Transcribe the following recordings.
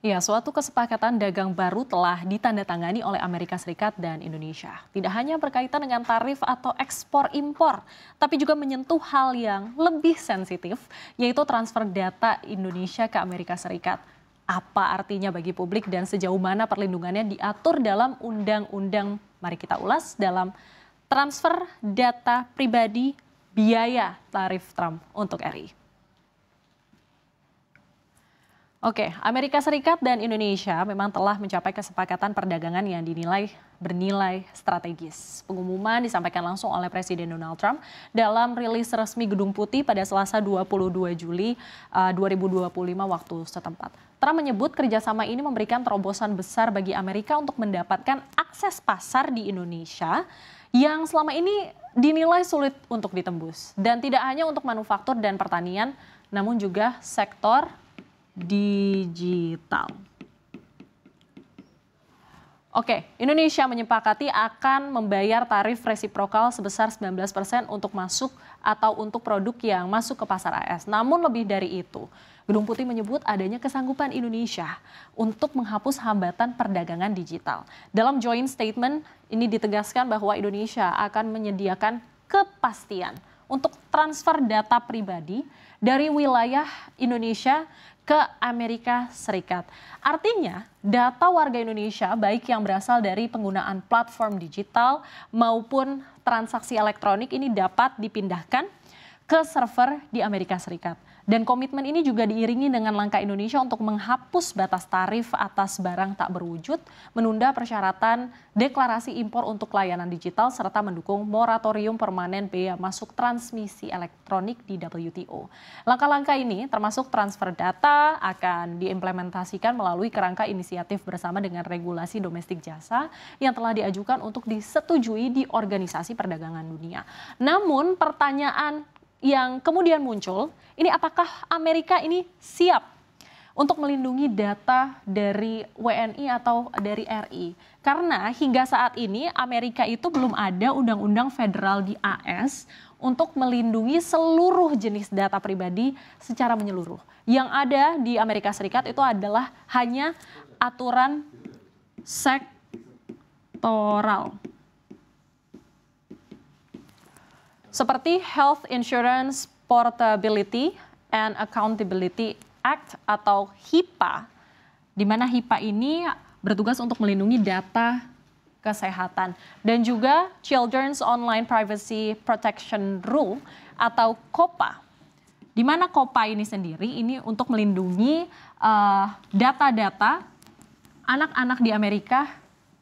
Ya, suatu kesepakatan dagang baru telah ditandatangani oleh Amerika Serikat dan Indonesia. Tidak hanya berkaitan dengan tarif atau ekspor-impor, tapi juga menyentuh hal yang lebih sensitif, yaitu transfer data Indonesia ke Amerika Serikat. Apa artinya bagi publik dan sejauh mana perlindungannya diatur dalam undang-undang? Mari kita ulas dalam transfer data pribadi biaya tarif Trump untuk RI. Oke, Amerika Serikat dan Indonesia memang telah mencapai kesepakatan perdagangan yang bernilai strategis. Pengumuman disampaikan langsung oleh Presiden Donald Trump dalam rilis resmi Gedung Putih pada Selasa 22 Juli 2025 waktu setempat. Trump menyebut kerjasama ini memberikan terobosan besar bagi Amerika untuk mendapatkan akses pasar di Indonesia yang selama ini dinilai sulit untuk ditembus. Dan tidak hanya untuk manufaktur dan pertanian, namun juga sektor digital. Oke, Indonesia menyepakati akan membayar tarif resiprokal sebesar 19% untuk masuk atau untuk produk yang masuk ke pasar AS. Namun lebih dari itu, Gedung Putih menyebut adanya kesanggupan Indonesia untuk menghapus hambatan perdagangan digital. Dalam joint statement ini ditegaskan bahwa Indonesia akan menyediakan kepastian untuk transfer data pribadi dari wilayah Indonesia ke Amerika Serikat. Artinya, data warga Indonesia baik yang berasal dari penggunaan platform digital maupun transaksi elektronik ini dapat dipindahkan ke server di Amerika Serikat. Dan komitmen ini juga diiringi dengan langkah Indonesia untuk menghapus batas tarif atas barang tak berwujud, menunda persyaratan deklarasi impor untuk layanan digital, serta mendukung moratorium permanen bea masuk transmisi elektronik di WTO. Langkah-langkah ini termasuk transfer data akan diimplementasikan melalui kerangka inisiatif bersama dengan regulasi domestik jasa yang telah diajukan untuk disetujui di Organisasi Perdagangan Dunia. Namun pertanyaan yang kemudian muncul, ini apakah Amerika ini siap untuk melindungi data dari WNI atau dari RI? Karena hingga saat ini Amerika itu belum ada undang-undang federal di AS untuk melindungi seluruh jenis data pribadi secara menyeluruh. Yang ada di Amerika Serikat itu adalah hanya aturan sektoral. Seperti Health Insurance Portability and Accountability Act atau HIPAA, di mana HIPAA ini bertugas untuk melindungi data kesehatan. Dan juga Children's Online Privacy Protection Rule atau COPPA, di mana COPPA ini sendiri ini untuk melindungi data-data anak-anak di Amerika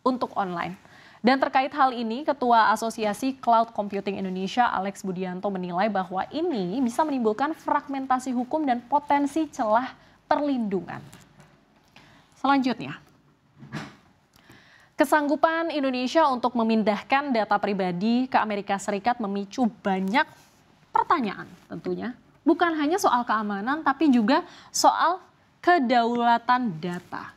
untuk online. Dan terkait hal ini, Ketua Asosiasi Cloud Computing Indonesia, Alex Budianto, menilai bahwa ini bisa menimbulkan fragmentasi hukum dan potensi celah perlindungan. Selanjutnya, kesanggupan Indonesia untuk memindahkan data pribadi ke Amerika Serikat memicu banyak pertanyaan tentunya. Bukan hanya soal keamanan, tapi juga soal kedaulatan data,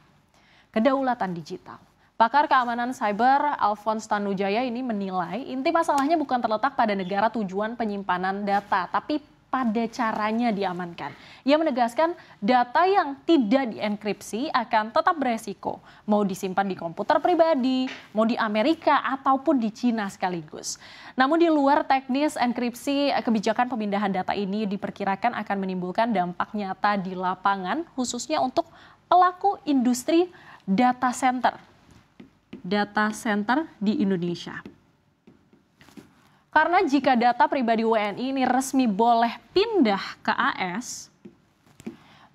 kedaulatan digital. Pakar keamanan cyber Alphonse Tanujaya ini menilai inti masalahnya bukan terletak pada negara tujuan penyimpanan data, tapi pada caranya diamankan. Ia menegaskan data yang tidak dienkripsi akan tetap beresiko, mau disimpan di komputer pribadi, mau di Amerika ataupun di Cina sekaligus. Namun di luar teknis enkripsi, kebijakan pemindahan data ini diperkirakan akan menimbulkan dampak nyata di lapangan, khususnya untuk pelaku industri data center di Indonesia. Karena jika data pribadi WNI ini resmi boleh pindah ke AS,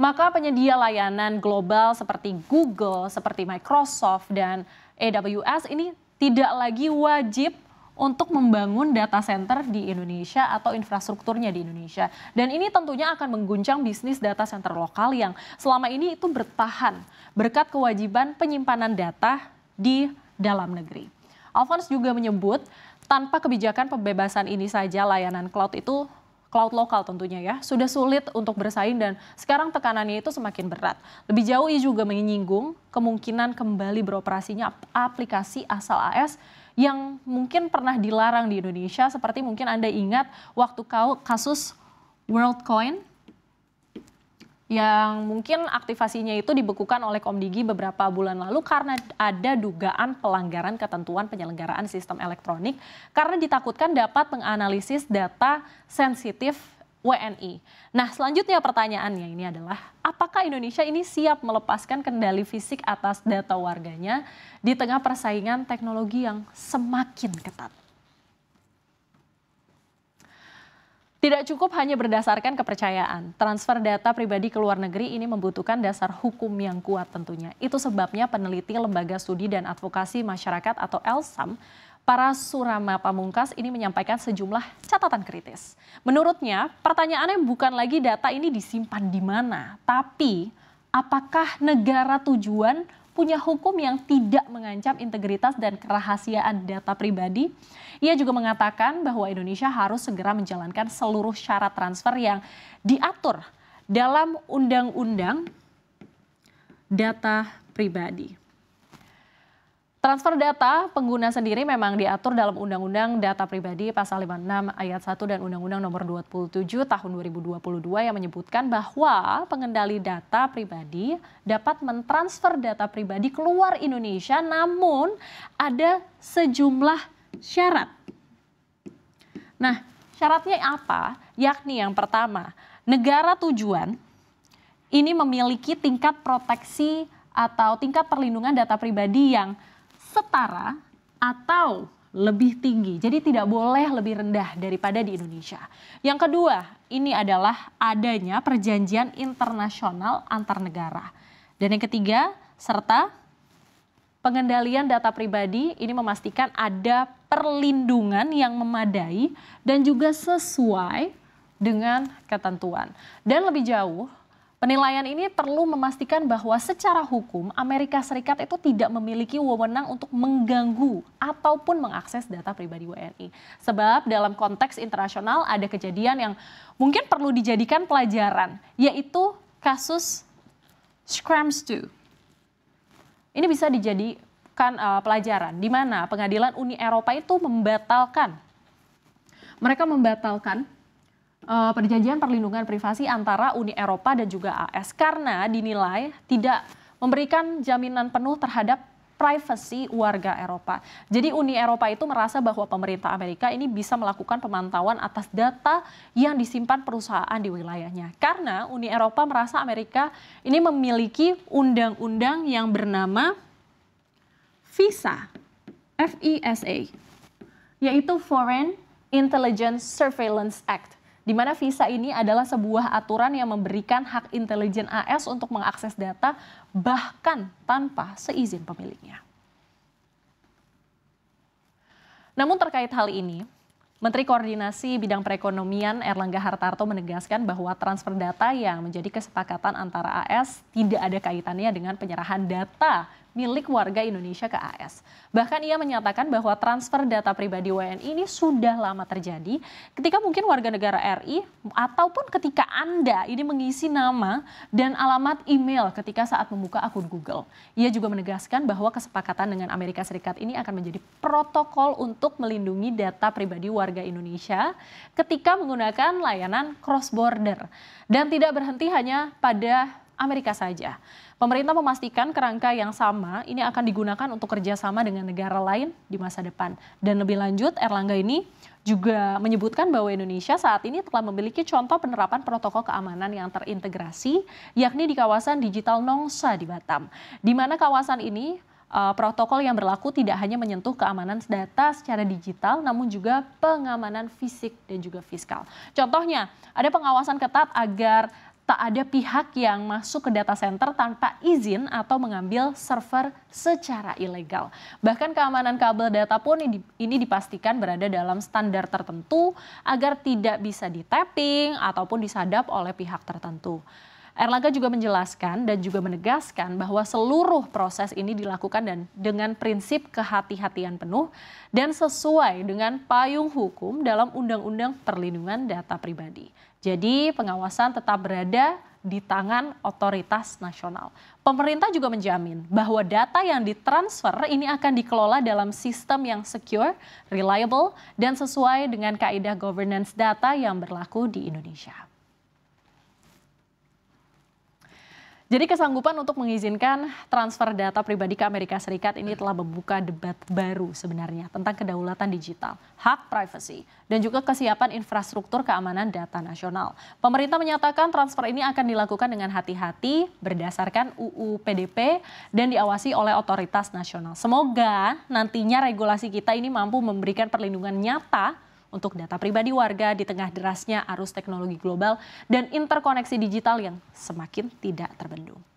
maka penyedia layanan global seperti Google, seperti Microsoft, dan AWS ini tidak lagi wajib untuk membangun data center di Indonesia atau infrastrukturnya di Indonesia. Dan ini tentunya akan mengguncang bisnis data center lokal yang selama ini itu bertahan berkat kewajiban penyimpanan data di dalam negeri. Alphonse juga menyebut tanpa kebijakan pembebasan ini saja layanan cloud itu, cloud lokal tentunya ya, sudah sulit untuk bersaing dan sekarang tekanannya itu semakin berat. Lebih jauh ia juga menyinggung kemungkinan kembali beroperasinya aplikasi asal AS yang mungkin pernah dilarang di Indonesia, seperti mungkin Anda ingat waktu kasus WorldCoin yang mungkin aktivasinya itu dibekukan oleh Komdigi beberapa bulan lalu karena ada dugaan pelanggaran ketentuan penyelenggaraan sistem elektronik karena ditakutkan dapat menganalisis data sensitif WNI. Nah, selanjutnya pertanyaannya ini adalah apakah Indonesia ini siap melepaskan kendali fisik atas data warganya di tengah persaingan teknologi yang semakin ketat? Tidak cukup hanya berdasarkan kepercayaan, transfer data pribadi ke luar negeri ini membutuhkan dasar hukum yang kuat tentunya. Itu sebabnya peneliti Lembaga Studi dan Advokasi Masyarakat atau LSAM, Parasurama Pamungkas ini menyampaikan sejumlah catatan kritis. Menurutnya, pertanyaannya bukan lagi data ini disimpan di mana, tapi apakah negara tujuan punya hukum yang tidak mengancam integritas dan kerahasiaan data pribadi. Ia juga mengatakan bahwa Indonesia harus segera menjalankan seluruh syarat transfer yang diatur dalam Undang-Undang Data Pribadi. Transfer data pengguna sendiri memang diatur dalam Undang-Undang Data Pribadi pasal 56 ayat 1 dan Undang-Undang nomor 27 tahun 2022 yang menyebutkan bahwa pengendali data pribadi dapat mentransfer data pribadi keluar Indonesia namun ada sejumlah syarat. Nah, syaratnya apa? Yakni yang pertama, negara tujuan ini memiliki tingkat proteksi atau tingkat perlindungan data pribadi yang setara atau lebih tinggi. Jadi tidak boleh lebih rendah daripada di Indonesia. Yang kedua, ini adalah adanya perjanjian internasional antar negara. Dan yang ketiga, serta pengendalian data pribadi ini memastikan ada perlindungan yang memadai dan juga sesuai dengan ketentuan. Dan lebih jauh, penilaian ini perlu memastikan bahwa secara hukum Amerika Serikat itu tidak memiliki wewenang untuk mengganggu ataupun mengakses data pribadi WNI. Sebab dalam konteks internasional ada kejadian yang mungkin perlu dijadikan pelajaran, yaitu kasus Schrems II. Ini bisa dijadikan pelajaran di mana pengadilan Uni Eropa itu membatalkan perjanjian perlindungan privasi antara Uni Eropa dan juga AS karena dinilai tidak memberikan jaminan penuh terhadap privasi warga Eropa. Jadi Uni Eropa itu merasa bahwa pemerintah Amerika ini bisa melakukan pemantauan atas data yang disimpan perusahaan di wilayahnya. Karena Uni Eropa merasa Amerika ini memiliki undang-undang yang bernama FISA, FISA, yaitu Foreign Intelligence Surveillance Act. Di mana FISA ini adalah sebuah aturan yang memberikan hak intelijen AS untuk mengakses data bahkan tanpa seizin pemiliknya. Namun terkait hal ini, Menteri Koordinasi Bidang Perekonomian Erlangga Hartarto menegaskan bahwa transfer data yang menjadi kesepakatan antara AS tidak ada kaitannya dengan penyerahan data milik warga Indonesia ke AS. Bahkan ia menyatakan bahwa transfer data pribadi WNI ini sudah lama terjadi ketika mungkin warga negara RI ataupun ketika Anda ini mengisi nama dan alamat email ketika saat membuka akun Google. Ia juga menegaskan bahwa kesepakatan dengan Amerika Serikat ini akan menjadi protokol untuk melindungi data pribadi warga Indonesia ketika menggunakan layanan cross border dan tidak berhenti hanya pada Amerika saja. Pemerintah memastikan kerangka yang sama ini akan digunakan untuk kerjasama dengan negara lain di masa depan. Dan lebih lanjut, Erlangga ini juga menyebutkan bahwa Indonesia saat ini telah memiliki contoh penerapan protokol keamanan yang terintegrasi, yakni di kawasan digital Nongsa di Batam. Di mana kawasan ini protokol yang berlaku tidak hanya menyentuh keamanan data secara digital, namun juga pengamanan fisik dan juga fiskal. Contohnya, ada pengawasan ketat agar tak ada pihak yang masuk ke data center tanpa izin atau mengambil server secara ilegal. Bahkan keamanan kabel data pun ini dipastikan berada dalam standar tertentu agar tidak bisa di-tapping ataupun disadap oleh pihak tertentu. Erlangga juga menjelaskan dan juga menegaskan bahwa seluruh proses ini dilakukan dan dengan prinsip kehati-hatian penuh dan sesuai dengan payung hukum dalam Undang-Undang Perlindungan Data Pribadi. Jadi pengawasan tetap berada di tangan otoritas nasional. Pemerintah juga menjamin bahwa data yang ditransfer ini akan dikelola dalam sistem yang secure, reliable, dan sesuai dengan kaidah governance data yang berlaku di Indonesia. Jadi kesanggupan untuk mengizinkan transfer data pribadi ke Amerika Serikat ini telah membuka debat baru sebenarnya tentang kedaulatan digital, hak privasi, dan juga kesiapan infrastruktur keamanan data nasional. Pemerintah menyatakan transfer ini akan dilakukan dengan hati-hati berdasarkan UU PDP dan diawasi oleh otoritas nasional. Semoga nantinya regulasi kita ini mampu memberikan perlindungan nyata untuk data pribadi warga di tengah derasnya arus teknologi global dan interkoneksi digital yang semakin tidak terbendung.